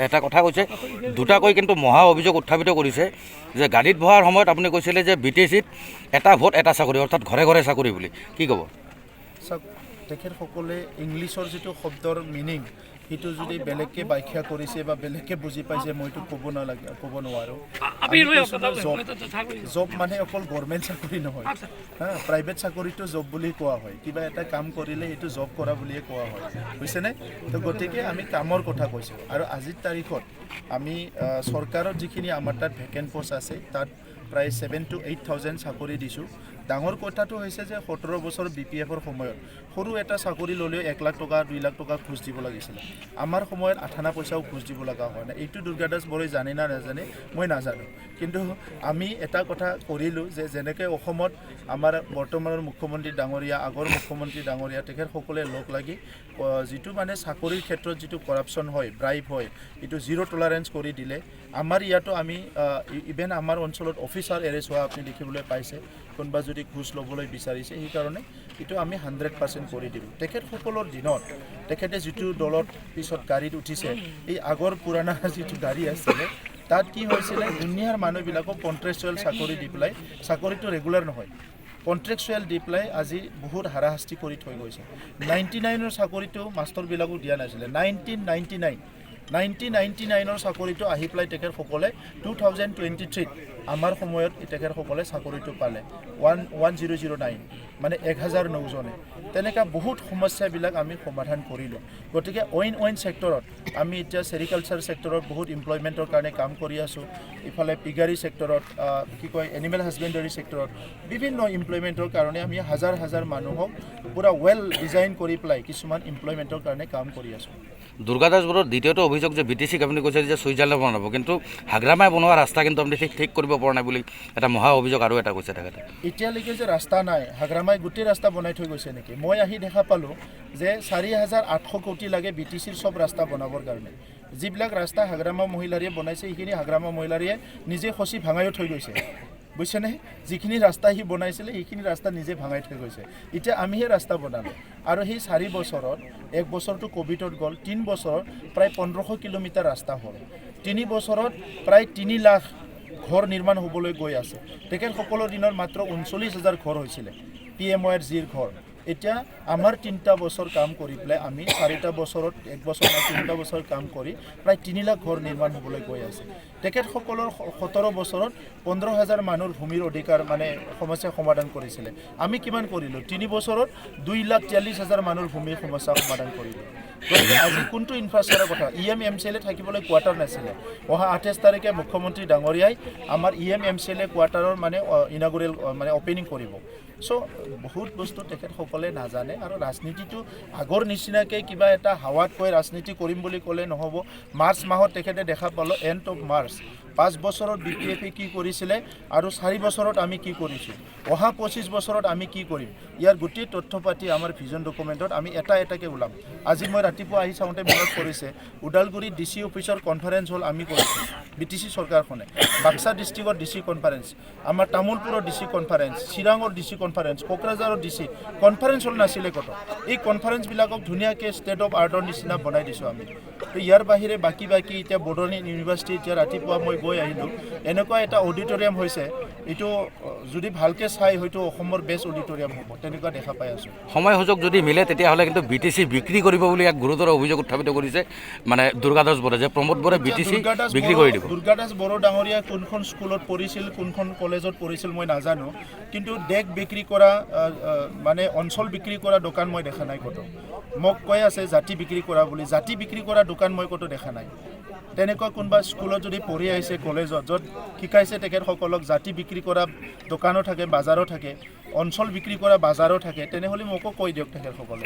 এটা কথা কৈছে, দুটাকৈ কিন্তু মহা অভিযোগ উত্থাপিত কৰিছে যে গাড়ীত বহাৰ সময়ত আপুনি কৈছিলে যে BTCত এটা ভোট এটা চাকৰি, অৰ্থাৎ ঘৰে ঘৰে চাকৰি বুলি। কি ক'ব? তেখেতসকলে ইংলিছৰ যিটো শব্দৰ মিনিং সেইটো যদি বেলেগকে ব্যাখ্যা কৰিছে বা বেলেগকে বুজি পাইছে মইতো ক'ব নোৱাৰোঁ। জব মানে অকল গভৰ্ণমেণ্ট চাকৰি নহয়, প্ৰাইভেট চাকৰিটো জব বুলি কোৱা হয়। কিবা এটা কাম কৰিলে সেইটো জব কৰা বুলিয়ে কোৱা হয়, বুজিছেনে? তো গতিকে আমি কামৰ কথা কৈছোঁ। আৰু আজিৰ তাৰিখত আমি চৰকাৰৰ যিখিনি আমাৰ তাত ভেকেণ্ট পষ্ট আছে তাত প্ৰায় 7,000 to 8,000 চাকৰি দিছোঁ। ডাঙৰ কথাটো হৈছে যে 17 বছৰ BPFৰ সময়ত সৰু এটা চাকৰি ল'লেও 1 লাখ টকা 2 লাখ টকা ঘোচ দিব লাগিছিলে। আমাৰ সময়ত 8 পইচাও ঘোচ দিব লগা হয় না। এইটো দুৰ্গাদাস বৰাই জানে না নাজানে মই নাজানো, কিন্তু আমি এটা কথা কৰিলোঁ যে যেনেকৈ অসমত আমাৰ বৰ্তমানৰ মুখ্যমন্ত্ৰী ডাঙৰীয়া, আগৰ মুখ্যমন্ত্ৰী ডাঙৰীয়া তেখেতসকলে লগ লাগি যিটো মানে চাকৰিৰ ক্ষেত্ৰত যিটো কৰাপশ্যন হয়, ব্ৰাইব হয়, এইটো জিৰ' টলাৰেঞ্চ কৰি দিলে। আমাৰ ইয়াতো আমি ইভেন আমাৰ অঞ্চলত অফিচাৰ এৰেষ্ট হোৱা আপুনি দেখিবলৈ পাইছে। কোনোবা যদি ঘোচ ল'বলৈ বিচাৰিছে সেইকাৰণে এইটো আমি 100% কৰি দিলোঁ। তেখেতসকলৰ দিনত তেখেতে যিটো দলত পিছত গাড়ীত উঠিছে, এই আগৰ পুৰণা যিটো গাড়ী আছিলে তাত কি হৈছিলে, দুনিয়াৰ মানুহবিলাকক কণ্ট্ৰেকচুৱেল চাকৰি দি পেলাই, চাকৰিটো ৰেগুলাৰ নহয়, কণ্ট্ৰেকচুৱেল দি পেলাই আজি বহুত হাৰাশাস্তি কৰি থৈ গৈছে। 99ৰ চাকৰিটো মাষ্টৰবিলাকো দিয়া নাছিলে। 1999ৰ চাকৰিটো আহি পেলাই তেখেতসকলে 2023ত আমাৰ সময়ত তেখেতসকলে চাকৰিটো পালে 1009, মানে 1009জনে। তেনেকুৱা বহুত সমস্যাবিলাক আমি সমাধান কৰিলোঁ। গতিকে অইন ছেক্টৰত আমি এতিয়া চেৰিকালচাৰ ছেক্টৰত বহুত এমপ্লয়মেণ্টৰ কাৰণে কাম কৰি আছোঁ। ইফালে পিগাৰী ছেক্টৰত এনিমেল হাজবেণ্ডাৰী ছেক্টৰত বিভিন্ন এমপ্লয়মেণ্টৰ কাৰণে আমি হাজাৰ মানুহক পূৰা ৱেল ডিজাইন কৰি পেলাই কিছুমান এমপ্লয়মেণ্টৰ কাৰণে কাম কৰি আছোঁ। দুৰ্গাদাস বৰুৱাৰ দ্বিতীয়টো অভিযোগ যে BTCক আপুনি কৈছে যে ছুইজাৰলেণ্ড বনাব, কিন্তু হাগ্ৰামাই বনোৱা ৰাস্তা কিন্তু আপুনি ঠিক কৰিব পৰা নাই বুলি এটা মহা অভিযোগ আৰু এটা কৈছে তেখেতে। এতিয়ালৈকে যে ৰাস্তা নাই, হাগ্ৰামাই গোটেই ৰাস্তা বনাই থৈ গৈছে নেকি? মই আহি দেখা পালোঁ যে 4,800 কোটি লাগে BTCৰ চব ৰাস্তা বনাবৰ কাৰণে। যিবিলাক ৰাস্তা হাগ্ৰামা মহিলাৰীয়ে বনাইছে সেইখিনি হাগ্ৰামা মহিলাৰীয়ে নিজে খচি ভাঙাইও থৈ গৈছে, বুজিছেনে? যিখিনি ৰাস্তা সি বনাইছিলে সেইখিনি ৰাস্তা নিজে ভাঙাই থৈ গৈছে। এতিয়া আমিহে ৰাস্তা বনালোঁ। আৰু সেই 4 বছৰত, 1 বছৰটো ক'ভিডত গ'ল, 3 বছৰত প্ৰায় 1500 কিলোমিটাৰ ৰাস্তা হ'ল। 3 বছৰত প্ৰায় 3 লাখ ঘৰ নিৰ্মাণ হ'বলৈ গৈ আছে। তেখেতসকলৰ দিনত মাত্ৰ 39,000 ঘৰ হৈছিলে, PMYৰ ঘৰ। এতিয়া আমাৰ 3টা বছৰ কাম কৰি পেলাই আমি 4টা বছৰত, 1 বছৰ বা 3টা বছৰ কাম কৰি প্ৰায় 3 লাখ ঘৰ নিৰ্মাণ হ'বলৈ গৈ আছে। তেখেতসকলৰ 17 বছৰত 15,000 মানুহৰ ভূমিৰ অধিকাৰ মানে সমস্যা সমাধান কৰিছিলে। আমি কিমান কৰিলোঁ? 3 বছৰত 2,40,000 মানুহৰ ভূমিৰ সমস্যা সমাধান কৰিলোঁ। গতিকে আজি কোনটো ইনফ্ৰাষ্ট্ৰাকচাৰৰ কথা? EMCLA থাকিবলৈ কোৱাৰ্টাৰ নাছিলে। অহা 28 তাৰিখে মুখ্যমন্ত্ৰী ডাঙৰীয়াই আমাৰ EMCLA কোৱাৰ্টাৰৰ মানে ইনাগুৰেল মানে অপেনিং কৰিব। চ' বহুত বস্তু তেখেতসকলে নাজানে। আৰু ৰাজনীতিটো আগৰ নিচিনাকৈ কিবা এটা হাৱাত কৈ ৰাজনীতি কৰিম বুলি ক'লে নহ'ব। মাৰ্চ মাহত তেখেতে দেখা পালোঁ, এণ্ড অফ মাৰ্চ, 5 বছৰত BPFে কি কৰিছিলে আৰু 4 বছৰত আমি কি কৰিছোঁ, অহা 25 বছৰত আমি কি কৰিম, ইয়াৰ গোটেই তথ্য পাতি আমাৰ ভিজন ডকুমেণ্টত আমি এটাকৈ ওলাম। আজি মই ৰাতিপুৱা আহি চাওঁতে মনত পৰিছে, ওদালগুৰি DC অফিচৰ কনফাৰেঞ্চ হ'ল আমি কৰিছোঁ BTC চৰকাৰখনে। বাক্সা ডিষ্ট্ৰিক্টৰ DC কনফাৰেঞ্চ, আমাৰ তামোলপুৰৰ DC কনফাৰেঞ্চ, চিৰাঙৰ DC কনফাৰেঞ্চ, কোকৰাঝাৰৰ DC কনফাৰেঞ্চ হ'ল নাছিলে কত। এই কনফাৰেঞ্চবিলাকক ধুনীয়াকৈ ষ্টেট অফ আৰ্টৰ নিচিনা বনাই দিছোঁ আমি। তো ইয়াৰ বাহিৰে বাকী এতিয়া বড়োলেণ্ড ইউনিভাৰ্চিটি, এতিয়া ৰাতিপুৱা মই গৈ আহিলোঁ, এনেকুৱা এটা অডিটৰিয়াম হৈছে, এইটো যদি ভালকৈ চাই হয়তো অসমৰ বেষ্ট অডিটৰিয়াম হ'ব, তেনেকুৱা দেখা পাই আছোঁ। সময় সুযোগ যদি মিলে তেতিয়াহ'লে কিন্তু BTC বিক্ৰী কৰিব বুলি এক গুৰুতৰ অভিযোগ উত্থাপিত কৰিছে মানে দুৰ্গাদাস বৰুৱাই, যে প্ৰমোদ বৰুৱাই BTC বিক্ৰী কৰি দিব। দুৰ্গাদাস বৰুৱা ডাঙৰীয়া কোনখন স্কুলত পঢ়িছিল, কোনখন কলেজত পঢ়িছিল মই নাজানো, কিন্তু দেশ বিক্ৰী কৰা মানে অঞ্চল বিক্ৰী কৰা দোকান মই দেখা নাই ক'তো। মোক কৈ আছে জাতি বিক্ৰী কৰা বুলি, জাতি বিক্ৰী কৰা দোকান মই ক'তো দেখা নাই। তেনেকুৱা কোনোবা স্কুলত যদি পঢ়ি আহিছে, কলেজত য'ত শিকাইছে তেখেতসকলক জাতি বিক্ৰী কৰা দোকানো থাকে, বাজাৰো থাকে, অঞ্চল বিক্ৰী কৰা বাজাৰো থাকে, তেনেহ'লে মোকো কৈ দিয়ক তেখেতসকলে।